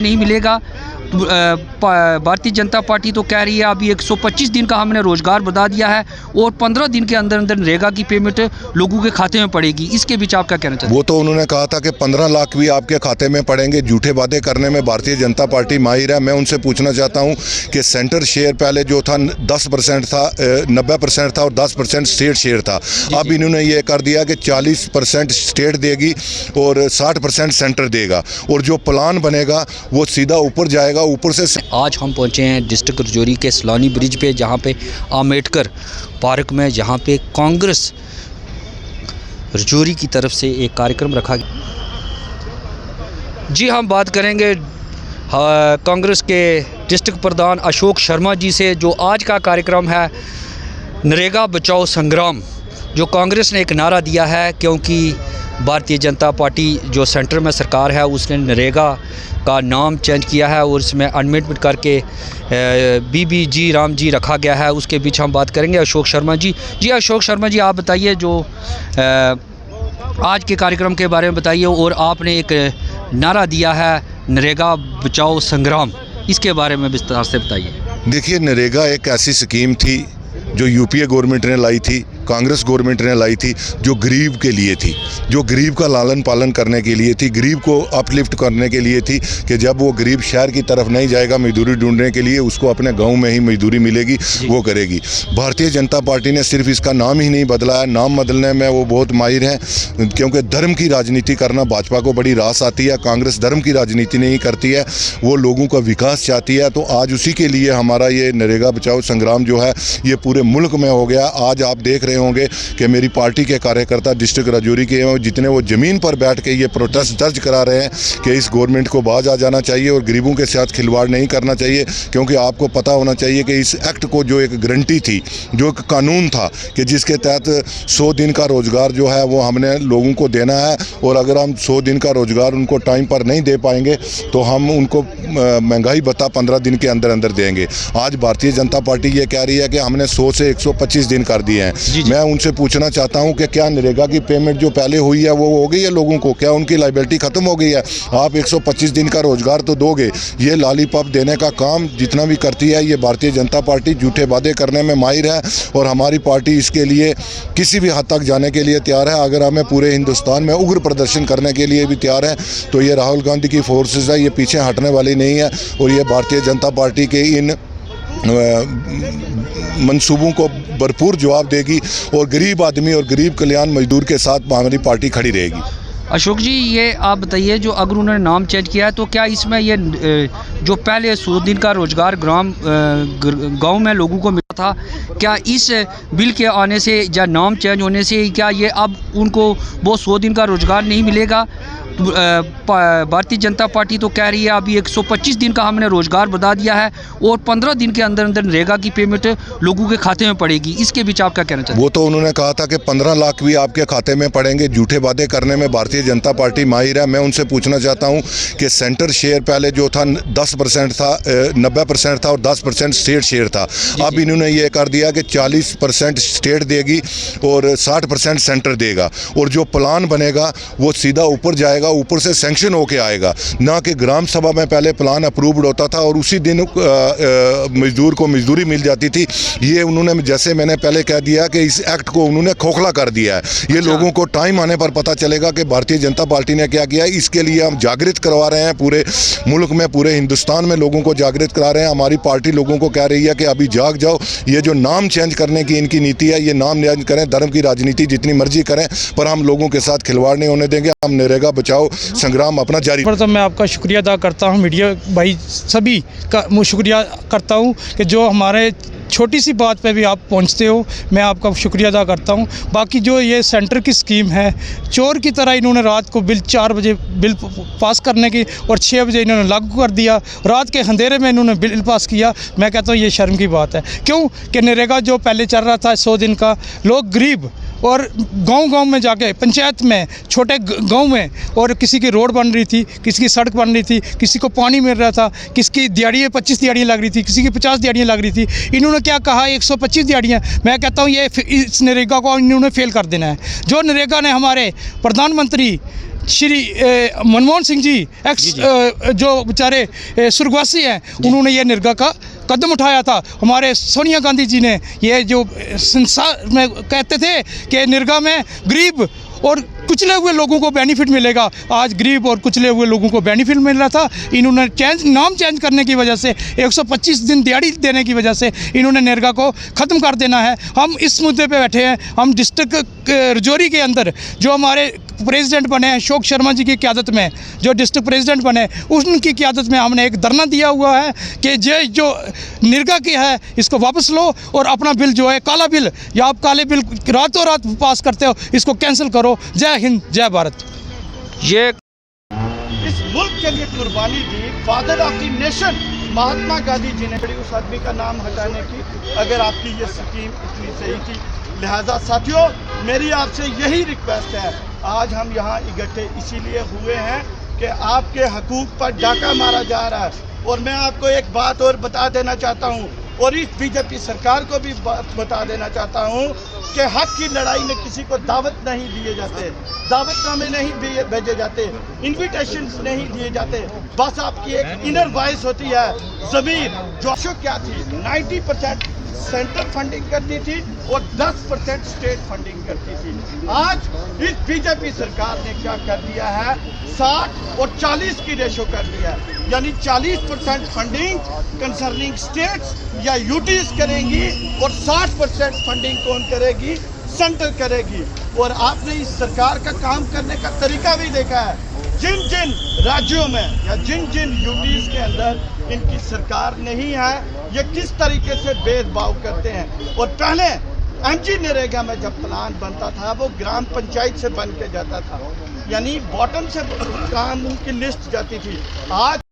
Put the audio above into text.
नहीं मिलेगा। भारतीय जनता पार्टी तो कह रही है अभी 125 दिन का हमने रोज़गार बढ़ा दिया है और 15 दिन के अंदर अंदर नरेगा की पेमेंट लोगों के खाते में पड़ेगी। इसके बीच आप क्या कहना चाहते हैं? वो तो उन्होंने कहा था कि 15 लाख भी आपके खाते में पड़ेंगे। झूठे वादे करने में भारतीय जनता पार्टी माहिर है। मैं उनसे पूछना चाहता हूं कि सेंटर शेयर पहले जो था 10% था, 90% था और 10% स्टेट शेयर था। अब इन्होंने ये कर दिया कि 40% स्टेट देगी और 60% सेंटर देगा और जो प्लान बनेगा वो सीधा ऊपर जाएगा। ऊपर से आज हम पहुंचे हैं डिस्ट्रिक्ट रजौरी के सलानी ब्रिज पे, जहां पे आम्बेडकर पार्क में जहां पे कांग्रेस रजौरी की तरफ से एक कार्यक्रम रखा गया। जी हम बात करेंगे कांग्रेस के डिस्ट्रिक्ट प्रधान अशोक शर्मा जी से, जो आज का कार्यक्रम है नरेगा बचाओ संग्राम, जो कांग्रेस ने एक नारा दिया है क्योंकि भारतीय जनता पार्टी जो सेंटर में सरकार है उसने नरेगा का नाम चेंज किया है और इसमें अमेंडमेंट करके BBG राम जी रखा गया है। उसके बीच हम बात करेंगे अशोक शर्मा जी। जी अशोक शर्मा जी, आप बताइए जो आज के कार्यक्रम के बारे में बताइए, और आपने एक नारा दिया है नरेगा बचाओ संग्राम, इसके बारे में विस्तार से बताइए। देखिए, नरेगा एक ऐसी स्कीम थी जो यूपीए गवर्नमेंट ने लाई थी, कांग्रेस गवर्नमेंट ने लाई थी, जो गरीब के लिए थी, जो गरीब का लालन पालन करने के लिए थी, गरीब को अपलिफ्ट करने के लिए थी कि जब वो गरीब शहर की तरफ नहीं जाएगा मजदूरी ढूंढने के लिए, उसको अपने गांव में ही मजदूरी मिलेगी, वो करेगी। भारतीय जनता पार्टी ने सिर्फ इसका नाम ही नहीं बदला है, नाम बदलने में वो बहुत माहिर हैं, क्योंकि धर्म की राजनीति करना भाजपा को बड़ी रास आती है। कांग्रेस धर्म की राजनीति नहीं करती है, वो लोगों का विकास चाहती है। तो आज उसी के लिए हमारा ये नरेगा बचाओ संग्राम जो है ये पूरे मुल्क में हो गया। आज आप देख रहे होंगे कि मेरी पार्टी के कार्यकर्ता डिस्ट्रिक्ट रजौरी के जितने वो ज़मीन पर बैठ के ये प्रोटेस्ट दर्ज करा रहे हैं कि इस गवर्नमेंट को बाज आ जाना चाहिए और गरीबों के साथ खिलवाड़ नहीं करना चाहिए। क्योंकि आपको पता होना चाहिए कि इस एक्ट को जो एक गारंटी थी, जो एक कानून था कि जिसके तहत 100 दिन का रोज़गार जो है वो हमने लोगों को देना है, और अगर हम 100 दिन का रोज़गार उनको टाइम पर नहीं दे पाएंगे तो हम उनको महंगाई भत्ता 15 दिन के अंदर अंदर देंगे। आज भारतीय जनता पार्टी ये कह रही है कि हमने 100 से 125 दिन कर दिए हैं। मैं उनसे पूछना चाहता हूं कि क्या नरेगा की पेमेंट जो पहले हुई है वो हो गई है लोगों को? क्या उनकी लायबिलिटी खत्म हो गई है? आप 125 दिन का रोजगार तो दोगे। ये लॉलीपॉप देने का काम जितना भी करती है ये भारतीय जनता पार्टी झूठे वादे करने में माहिर है, और हमारी पार्टी इसके लिए किसी भी हद तक जाने के लिए तैयार है। अगर हमें पूरे हिंदुस्तान में उग्र प्रदर्शन करने के लिए भी तैयार है तो ये राहुल गांधी की फोर्सेज है, ये पीछे हटने वाली नहीं है, और ये भारतीय जनता पार्टी के इन मंसूबों को भरपूर जवाब देगी और गरीब आदमी और गरीब कल्याण मजदूर के साथ हमारी पार्टी खड़ी रहेगी। अशोक जी, ये आप बताइए जो अगर उन्होंने नाम चेंज किया है तो क्या इसमें ये जो पहले 100 दिन का रोज़गार गांव में लोगों को मिला था, क्या इस बिल के आने से या नाम चेंज होने से क्या ये अब उनको वो 100 दिन का रोज़गार नहीं मिलेगा? भारतीय जनता पार्टी तो कह रही है अभी 125 दिन का हमने रोज़गार बढ़ा दिया है और 15 दिन के अंदर अंदर नरेगा की पेमेंट लोगों के खाते में पड़ेगी। इसके बीच आप क्या कहना चाहते हैं? वो तो उन्होंने कहा था कि 15 लाख भी आपके खाते में पड़ेंगे। झूठे वादे करने में भारतीय जनता पार्टी माहिर है। मैं उनसे पूछना चाहता हूं कि सेंटर शेयर पहले जो था 10% था, 90% था और 10% स्टेट शेयर था। अब इन्होंने ये कर दिया कि 40% स्टेट देगी और 60% सेंटर देगा, और जो प्लान बनेगा वो सीधा ऊपर जाएगा, ऊपर से सैंक्शन होके आएगा, ना कि ग्राम सभा में पहले प्लान अप्रूव्ड होता था और उसी दिन मजदूर को मजदूरी मिल जाती थी। ये उन्होंने, जैसे मैंने पहले कह दिया कि इस एक्ट को उन्होंने खोखला कर दिया है। ये लोगों को टाइम आने पर पता चलेगा कि भारतीय जनता पार्टी ने क्या किया है। इसके लिए हम जागृत करवा रहे हैं, पूरे मुल्क में, पूरे हिंदुस्तान में लोगों को जागृत करा रहे हैं। हमारी पार्टी लोगों को कह रही है कि अभी जाग जाओ। ये जो नाम चेंज करने की इनकी नीति है, ये नाम चेंज करें, धर्म की राजनीति जितनी मर्जी करें, पर हम लोगों के साथ खिलवाड़ नहीं होने देंगे। हम नरेगा बचाओ संग्राम अपना जारी। तो मैं आपका शुक्रिया अदा करता हूं, मीडिया भाई सभी का शुक्रिया करता हूं कि जो हमारे छोटी सी बात पे भी आप पहुंचते हो, मैं आपका शुक्रिया अदा करता हूं। बाकी जो ये सेंटर की स्कीम है, चोर की तरह इन्होंने रात को बिल 4 बजे बिल पास करने की और 6 बजे इन्होंने लागू कर दिया। रात के अंधेरे में इन्होंने बिल पास किया। मैं कहता हूँ ये शर्म की बात है। क्यों कि नरेगा जो पहले चल रहा था 100 दिन का, लोग गरीब और गांव-गांव में जाके, पंचायत में, छोटे गांव में, और किसी की रोड बन रही थी, किसी की सड़क बन रही थी, किसी को पानी मिल रहा था, किसी की दिहाड़ियाँ 25 दिहाड़ियाँ लग रही थी, किसी की 50 दिहाड़ियाँ लग रही थी। इन्होंने क्या कहा 125 दिहाड़ियाँ। मैं कहता हूँ ये इस नरेगा को इन्होंने फेल कर देना है। जो नरेगा ने हमारे प्रधानमंत्री श्री मनमोहन सिंह जी एक्स जो बेचारे स्वर्गवासी हैं, उन्होंने ये निर्गा का कदम उठाया था। हमारे सोनिया गांधी जी ने ये जो संसार में कहते थे कि निर्गा में गरीब और कुचले हुए लोगों को बेनिफिट मिलेगा, आज गरीब और कुचले हुए लोगों को बेनिफिट मिल रहा था। इन्होंने नाम चेंज करने की वजह से 125 दिन दिहाड़ी देने की वजह से इन्होंने निर्गा को ख़त्म कर देना है। हम इस मुद्दे पे बैठे हैं। हम डिस्ट्रिक्ट रजौरी के अंदर जो हमारे प्रेसिडेंट बने हैं अशोक शर्मा जी की क़यादत में, जो डिस्ट्रिक्ट प्रेसिडेंट बने उनकी क़यादत में हमने एक धरना दिया हुआ है कि जो निर्गा की है इसको वापस लो और अपना बिल जो है काला बिल, या आप काले बिल रातों रात पास करते हो, इसको कैंसिल करो। जय हिंद, जय भारत। ये इस मुल्क के लिए कुर्बानी दी father of the nation Mahatma Gandhi ji ने। उस आदमी का नाम हटाने की अगर आपकी ये स्कीम इतनी सही थी, लिहाजा साथियों मेरी आपसे यही रिक्वेस्ट है, आज हम यहाँ इकट्ठे इसीलिए हुए हैं कि आपके हकूक़ पर डाका मारा जा रहा है। और मैं आपको एक बात और बता देना चाहता हूँ, और इस बीजेपी सरकार को भी बात बता देना चाहता हूँ कि हक की लड़ाई में किसी को दावत नहीं दिए जाते, दावतनामे नहीं भेजे जाते, इन्विटेशन नहीं दिए जाते। बस आपकी एक इनर वॉइस होती है, ज़मीर जो क्या थी 90% सेंट्रल फंडिंग करती थी और 10% स्टेट फंडिंग करती थी। आज इस बीजेपी सरकार ने क्या कर दिया है, 60 और 40 की रेशो कर दिया है, यानी 40% फंडिंग कंसर्निंग स्टेट्स या यूटीज करेंगी और 60% फंडिंग कौन करेगी, सेंटर करेगी। और आपने इस सरकार का काम करने का तरीका भी देखा है, जिन जिन राज्यों में या जिन जिन यूटीज के अंदर इनकी सरकार नहीं है, ये किस तरीके से भेदभाव करते हैं। और पहले एमजी नरेगा में जब प्लान बनता था वो ग्राम पंचायत से बन के जाता था, यानी बॉटम से काम की लिस्ट जाती थी। आज